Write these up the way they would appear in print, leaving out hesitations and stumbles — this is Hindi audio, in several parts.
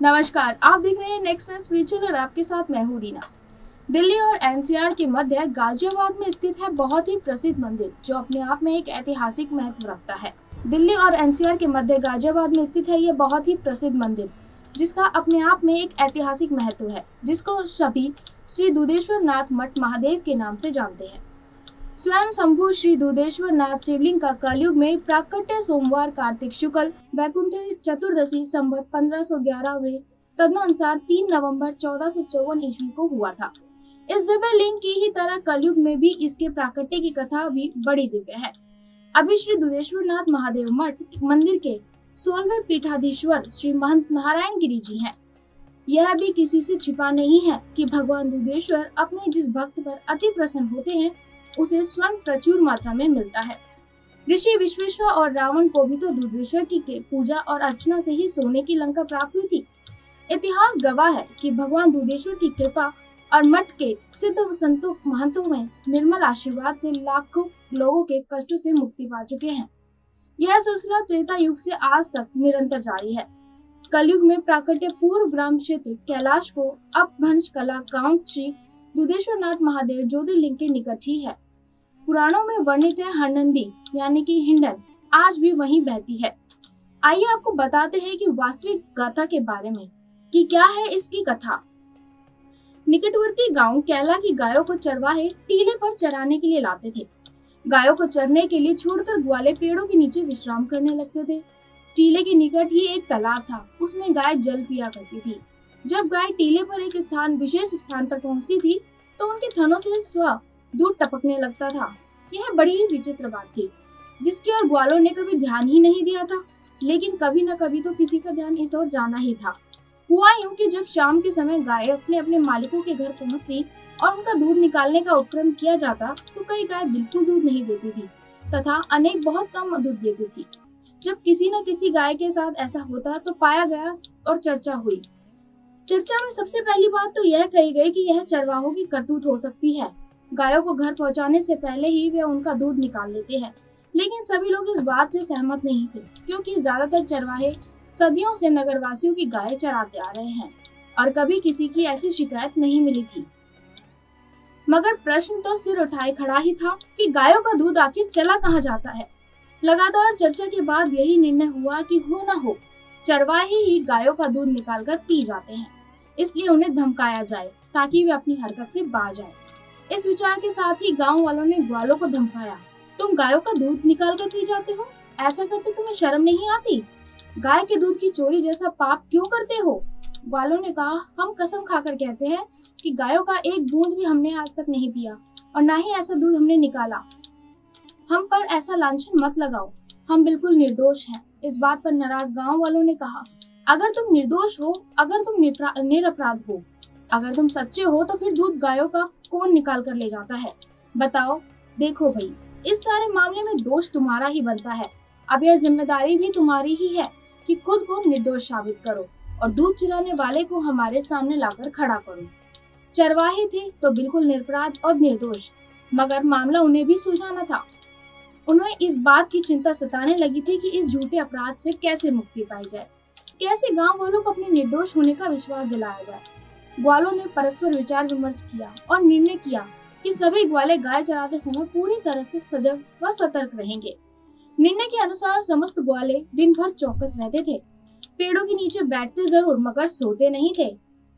नमस्कार, आप देख रहे हैं नेक्स्ट स्पिरिचुअल और आपके साथ मैं हूं रीना। दिल्ली और एनसीआर के मध्य गाजियाबाद में स्थित है बहुत ही प्रसिद्ध मंदिर जो अपने आप में एक ऐतिहासिक महत्व रखता है। दिल्ली और एनसीआर के मध्य गाजियाबाद में स्थित है यह बहुत ही प्रसिद्ध मंदिर जिसका अपने आप में एक ऐतिहासिक महत्व है, जिसको सभी श्री दुधेश्वर नाथ मठ महादेव के नाम से जानते हैं। स्वयं शंभु श्री दुधेश्वर नाथ शिवलिंग का कलयुग में प्राकट्य सोमवार कार्तिक शुक्ल वैकुंठ चतुर्दशी संवत 1511 में तदनुसार 3 नवंबर 1454 ईस्वी को हुआ था। इस दिव्य लिंग की ही तरह कलयुग में भी इसके प्राकट्य की कथा भी बड़ी दिव्य है। अभी श्री दुधेश्वर नाथ महादेव मठ मंदिर के 16वें पीठाधीश्वर श्री महंत नारायण गिरी जी हैं। यह भी किसी से छिपा नहीं है कि भगवान दुधेश्वर अपने जिस भक्त पर अति प्रसन्न होते हैं उसे स्वर्ण प्रचुर मात्रा में मिलता है। ऋषि विश्वेश्वर और रावण को भी तो दुधेश्वर की पूजा और अर्चना से ही सोने की लंका प्राप्त हुई थी। इतिहास गवाह है कि भगवान दुधेश्वर की कृपा और मठ के सिद्ध संतों महंतों में निर्मल आशीर्वाद से लाखों लोगों के कष्टों से मुक्ति पा चुके हैं। यह सिलसिला त्रेता युग से आज तक निरंतर जारी है। कलयुग में प्राकट्य पूर्व ग्राम क्षेत्र कैलाश को अपभ्रंश कला गांव श्री दुधेश्वर नाथ महादेव ज्योतिर्लिंग के निकट ही है। पुराणों में वर्णित है हरनंदी यानी कि हिंडन आज भी वहीं बहती है। आइए आपको बताते हैं कि वास्तविक गाथा के बारे में कि क्या है इसकी कथा। निकटवर्ती गांव कैला की गायों को चरवाहे टीले पर चराने के लिए लाते थे। गायों को चरने के लिए छोड़कर ग्वाले पेड़ों के नीचे विश्राम करने लगते थे। टीले के निकट ही एक तालाब था, उसमें गाय जल पिया करती थी। जब गाय टीले पर एक विशेष स्थान पर पहुंचती थी तो उनके थनों से स्व दूध टपकने लगता था। यह बड़ी ही विचित्र बात थी जिसकी ओर ग्वालों ने कभी ध्यान ही नहीं दिया था, लेकिन कभी न कभी तो किसी का ध्यान इस ओर जाना ही था। हुआ यूं कि जब शाम के समय गाय अपने अपने मालिकों के घर पहुंचती और उनका दूध निकालने का उपक्रम किया जाता तो कई गाय बिल्कुल दूध नहीं देती थी तथा अनेक बहुत कम दूध देती थी। जब किसी न किसी गाय के साथ ऐसा होता तो पाया गया और चर्चा हुई। चर्चा में सबसे पहली बात तो यह कही गई कि यह चरवाहों की करतूत हो सकती है। गायों को घर पहुंचाने से पहले ही वे उनका दूध निकाल लेते हैं, लेकिन सभी लोग इस बात से सहमत नहीं थे क्योंकि ज्यादातर चरवाहे सदियों से नगरवासियों की गायें चराते आ रहे हैं और कभी किसी की ऐसी शिकायत नहीं मिली थी। मगर प्रश्न तो सिर उठाए खड़ा ही था कि गायों का दूध आखिर चला कहाँ जाता है। लगातार चर्चा के बाद यही निर्णय हुआ कि हो न हो चरवाहे ही गायों का दूध निकालकर पी जाते हैं, इसलिए उन्हें धमकाया जाए ताकि वे अपनी हरकत से बाज आए। इस विचार के साथ ही गांव वालों ने ग्वालों को धमकाया, तुम गायों का दूध निकाल कर पी जाते हो, ऐसा करते तुम्हें शर्म नहीं आती? गाय के दूध की चोरी जैसा पाप क्यों करते हो? ग्वालों ने कहा, हम कसम खाकर कहते हैं कि गायों का एक बूंद भी हमने आज तक नहीं पिया और न ही ऐसा दूध हमने निकाला। हम पर ऐसा लांछन मत लगाओ, हम बिल्कुल निर्दोष हैं। इस बात पर नाराज गांव वालों ने कहा, अगर तुम निर्दोष हो, अगर तुम निरपराध हो, अगर तुम सच्चे हो तो फिर दूध गायों का कौन निकाल कर ले जाता है? बताओ। देखो भाई, इस सारे मामले में दोष तुम्हारा ही बनता है। अब यह जिम्मेदारी भी तुम्हारी ही है कि खुद को निर्दोष साबित करो और दूध चुराने वाले को हमारे सामने लाकर खड़ा करो। चरवाहे थे तो बिल्कुल निरपराध और निर्दोष, मगर मामला उन्हें भी सुलझाना था। उन्हें इस बात की चिंता सताने लगी थी कि इस झूठे अपराध से कैसे मुक्ति पाई जाए, कैसे गांव वालों को अपने निर्दोष होने का विश्वास दिलाया जाए। ग्वालों ने परस्पर विचार विमर्श किया और निर्णय किया कि सभी ग्वाले गाय चराते समय पूरी तरह से सजग व सतर्क रहेंगे। निर्णय के अनुसार समस्त ग्वाले दिन भर चौकस रहते थे। पेड़ों के नीचे बैठते जरूर मगर सोते नहीं थे।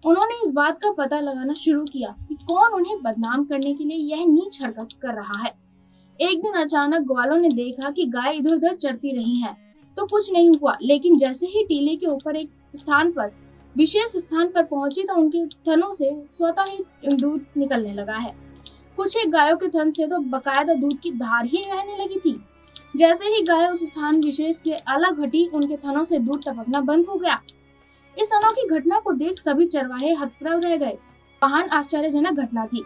उन्होंने इस बात का पता लगाना शुरू किया कि कौन उन्हें बदनाम करने के लिए यह नीच हरकत कर रहा है। एक दिन अचानक ग्वालों ने देखा कि गाय इधर उधर चरती रही हैं, तो कुछ नहीं हुआ, लेकिन जैसे ही टीले के ऊपर एक विशेष स्थान पर पहुंची तो उनके थनों से स्वतः ही दूध निकलने लगा है। कुछ एक गायों के थन से तो बकायदा दूध की धार ही बहने लगी थी। जैसे ही गाय उस स्थान विशेष के अलग हटी, उनके थनों से दूध टपकना बंद हो गया। इस अनोखी घटना को देख सभी चरवाहे हतप्रभ रह गए। महान आश्चर्यजनक घटना थी।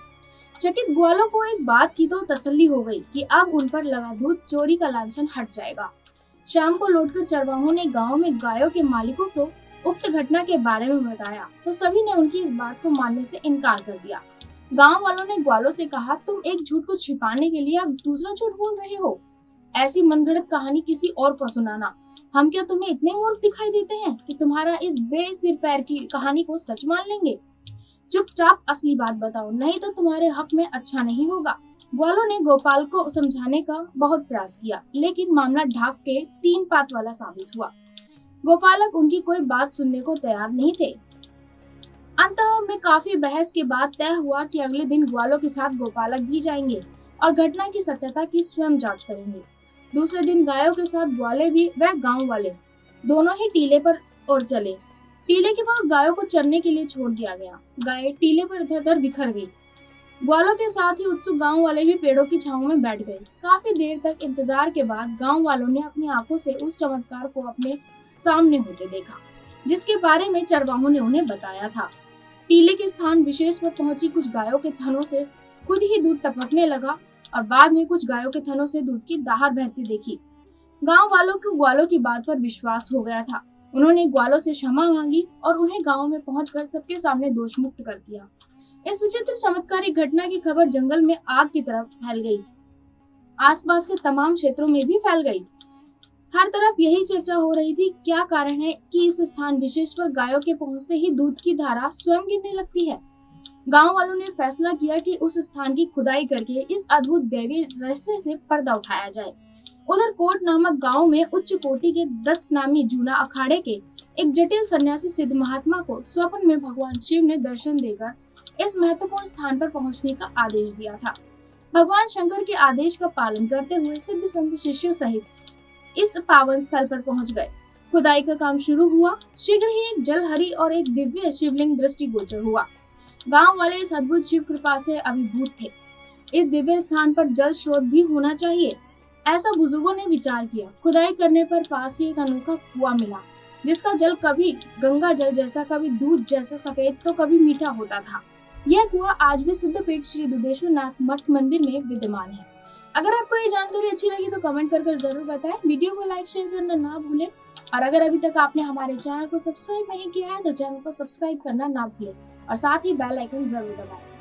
चकित ग्वालों को एक बात की तो तसल्ली हो गई कि अब उन पर लगा दूध चोरी का लांछन हट जाएगा। शाम को लौटकर चरवाहों ने गांव में गायों के मालिकों को उक्त घटना के बारे में बताया तो सभी ने उनकी इस बात को मानने से इनकार कर दिया। गांव वालों ने ग्वालों से कहा, तुम एक झूठ को छिपाने के लिए अब दूसरा झूठ बोल रहे हो। ऐसी मनगढ़ंत कहानी किसी और को सुनाना हम क्या तुम्हें इतने मूर्ख दिखाई देते हैं कि तुम्हारा इस बेसिर पैर की कहानी को सच मान लेंगे? चुपचाप असली बात बताओ, नहीं तो तुम्हारे हक में अच्छा नहीं होगा। ग्वालों ने गोपाल को समझाने का बहुत प्रयास किया, लेकिन मामला ढाक के 3 पात वाला साबित हुआ। गोपालक उनकी कोई बात सुनने को तैयार नहीं थे। अंततः में काफी बहस के बाद तय हुआ कि अगले दिन ग्वालों के साथ गोपालक भी जाएंगे और घटना की सत्यता की स्वयं जांच करेंगे। दूसरे दिन गायों के साथ ग्वाले भी व गांव वाले दोनों ही टीले पर और चले। टीले के पास गायों को चरने के लिए छोड़ दिया गया। गायें टीले पर इधर-उधर बिखर गई। ग्वालों के साथ ही उत्सुक गांव वाले भी पेड़ों की छांव में बैठ गए। काफी देर तक इंतजार के बाद गांव वालों ने अपनी आंखों से उस चमत्कार को अपने सामने होते देखा, जिसके बारे में चरवाहों ने उन्हें बताया था। टीले के स्थान विशेष पर पहुंची कुछ गायों के थनों से खुद ही दूध टपकने लगा और बाद में कुछ गायों के थनों से दूध की धार बहती देखी। गांव वालों को ग्वालों की बात पर विश्वास हो गया था। उन्होंने ग्वालों से क्षमा मांगी और उन्हें गांव में पहुंचकर सबके सामने दोष मुक्त कर दिया। इस विचित्र चमत्कारिक घटना की खबर जंगल में आग की तरह फैल गई। आसपास के तमाम क्षेत्रों में भी फैल गई। हर तरफ यही चर्चा हो रही थी, क्या कारण है कि इस स्थान विशेष पर गायों के पहुंचते ही दूध की धारा स्वयं गिरने लगती है। गांव वालों ने फैसला किया कि उस स्थान की खुदाई करके इस अद्भुत दैवीय रहस्य से पर्दा उठाया जाए। उधर कोट नामक गांव में उच्च कोटि के 10 नामी जूना अखाड़े के एक जटिल सन्यासी सिद्ध महात्मा को स्वप्न में भगवान शिव ने दर्शन देकर इस महत्वपूर्ण स्थान पर पहुंचने का आदेश दिया था। भगवान शंकर के आदेश का पालन करते हुए सिद्ध संत शिष्यों सहित इस पावन स्थल पर पहुंच गए। खुदाई का काम शुरू हुआ। शीघ्र ही एक जलहरी और एक दिव्य शिवलिंग दृष्टिगोचर हुआ। गांव वाले इस अद्भुत शिव कृपा से अभिभूत थे। इस दिव्य स्थान पर जल स्रोत भी होना चाहिए, ऐसा बुजुर्गों ने विचार किया। खुदाई करने पर पास ही एक अनोखा कुआं मिला, जिसका जल कभी गंगा जल जैसा, कभी दूध जैसा सफेद तो कभी मीठा होता था। यह कुआं आज भी सिद्धपीठ श्री दुधेश्वर नाथ मठ मंदिर में विद्यमान है। अगर आपको ये जानकारी अच्छी लगी तो कमेंट कर जरूर बताएं। वीडियो को लाइक शेयर करना ना भूलें और अगर अभी तक आपने हमारे चैनल को सब्सक्राइब नहीं किया है तो चैनल को सब्सक्राइब करना ना भूलें और साथ ही बेल आइकन जरूर दबाएं।